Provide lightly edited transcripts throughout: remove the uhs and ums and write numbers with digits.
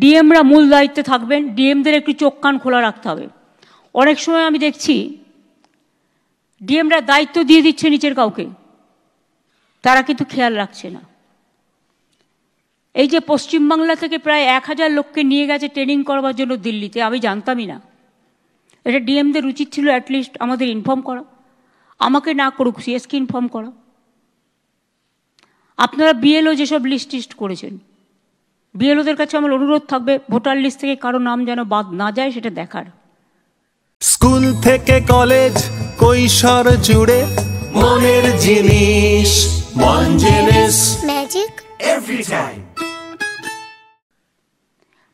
ডিএমরা মূল দায়িত্বে থাকবেন, ডিএমদের একটু চোখ কান খোলা রাখতে হবে। অনেক সময় আমি দেখছি ডিএমরা দায়িত্ব দিয়ে দিচ্ছে নিচের কাউকে, তারা কিন্তু খেয়াল রাখছে না। এই যে পশ্চিমবাংলা থেকে প্রায় 1000 লোককে নিয়ে গেছে ট্রেনিং করবার জন্য দিল্লিতে, আমি জানতামই না। এটা ডিএমদের উচিত ছিল অ্যাটলিস্ট আমাদের ইনফর্ম করা, আমাকে না করুক সিএসকে ইনফর্ম করা। আপনারা বিএলও যেসব লিস্ট টিস্ট করেছেন, বিএলওদের কাছে আমার অনুরোধ থাকবে ভোটার লিস্ট থেকে কারো নাম যেন বাদ না যায় সেটা দেখার। স্কুল থেকে কলেজ কৈশোর জুড়ে মনের জিনিস মন জিনিস ম্যাজিক এভরি টাইম।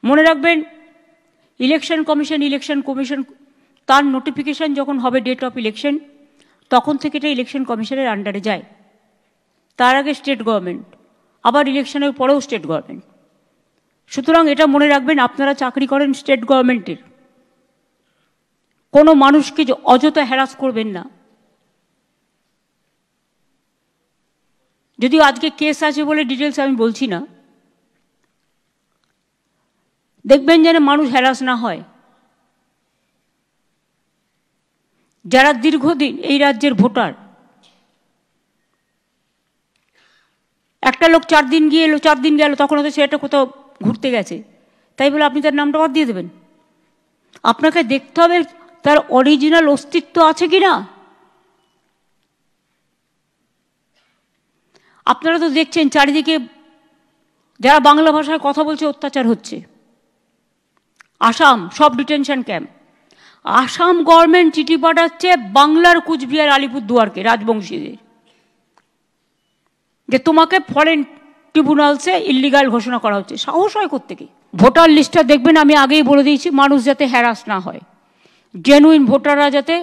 মনে রাখবেন ইলেকশন কমিশন তার নোটিফিকেশন যখন হবে ডেট অফ ইলেকশন, তখন থেকে এটা ইলেকশন কমিশনের আন্ডারে যায়। তার আগে স্টেট গভর্নমেন্ট, আবার ইলেকশনের পরেও স্টেট গভর্নমেন্ট। সুতরাং এটা মনে রাখবেন, আপনারা চাকরি করেন স্টেট গভর্নমেন্টের, কোনো মানুষকে অযথা হ্যারাস করবেন না। যদিও আজকে কেস আছে বলে ডিটেলস আমি বলছি না, দেখবেন যেন মানুষ হ্যারাস না হয়। যারা দীর্ঘদিন এই রাজ্যের ভোটার, একটা লোক 4 দিন গিয়ে এলো 4 দিন গেল, তখন হয়তো সেটা কোথাও ঘুরতে গেছে, তাই বলে আপনি তার নামটা বাদ দিয়ে দেবেন? আপনাকে দেখতে হবে তার অরিজিনাল অস্তিত্ব আছে কিনা। আপনারা তো দেখছেন চারিদিকে যারা বাংলা ভাষায় কথা বলছে অত্যাচার হচ্ছে। আসাম সব ডিটেনশন ক্যাম্প, আসাম গভর্নমেন্ট চিঠি পাঠাচ্ছে বাংলার কুচবিহার আলিপুরদুয়ারকে রাজবংশীদের, যে তোমাকে ফরেন ট্রিব্যুনালসে ইল্লিগাল ঘোষণা করা হচ্ছে। সাহস হয় কোত্থেকে? ভোটার লিস্টটা দেখবেন, আমি আগেই বলে দিয়েছি, মানুষ যাতে হ্যারাস না হয়, জেনুইন ভোটাররা যাতে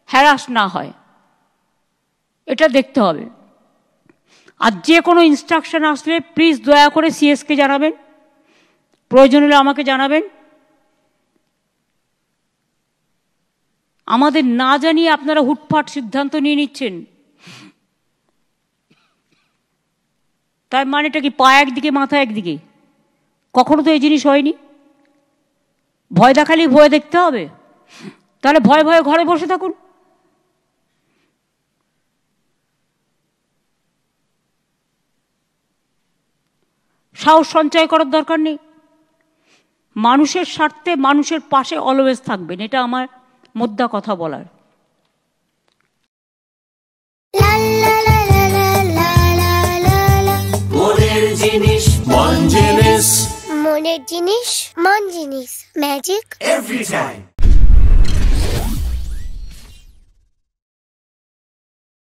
হ্যারাস না হয়, এটা দেখতে হবে। আর যে কোনো ইনস্ট্রাকশন আসলে প্লিজ দয়া করে সিএসকে জানাবেন, প্রয়োজন হলে আমাকে জানাবেন। আমাদের না জানিয়ে আপনারা হুটফাট সিদ্ধান্ত নিয়ে নিচ্ছেন, তার মানেটা কি? পা একদিকে মাথা একদিকে? কখনো তো এই জিনিস হয়নি। ভয় দেখালেই ভয় দেখতে হবে? তাহলে ভয়ে ভয়ে ঘরে বসে থাকুন। সাহস সঞ্চয় করার দরকার নেই। মানুষের স্বার্থে মানুষের পাশে অলওয়েজ থাকবেন, এটা আমার মোদ্দা কথা বলার। মনের জিনিস মন জিনিস মনের জিনিস মন জিনিস ম্যাজিক এভরি টাইম।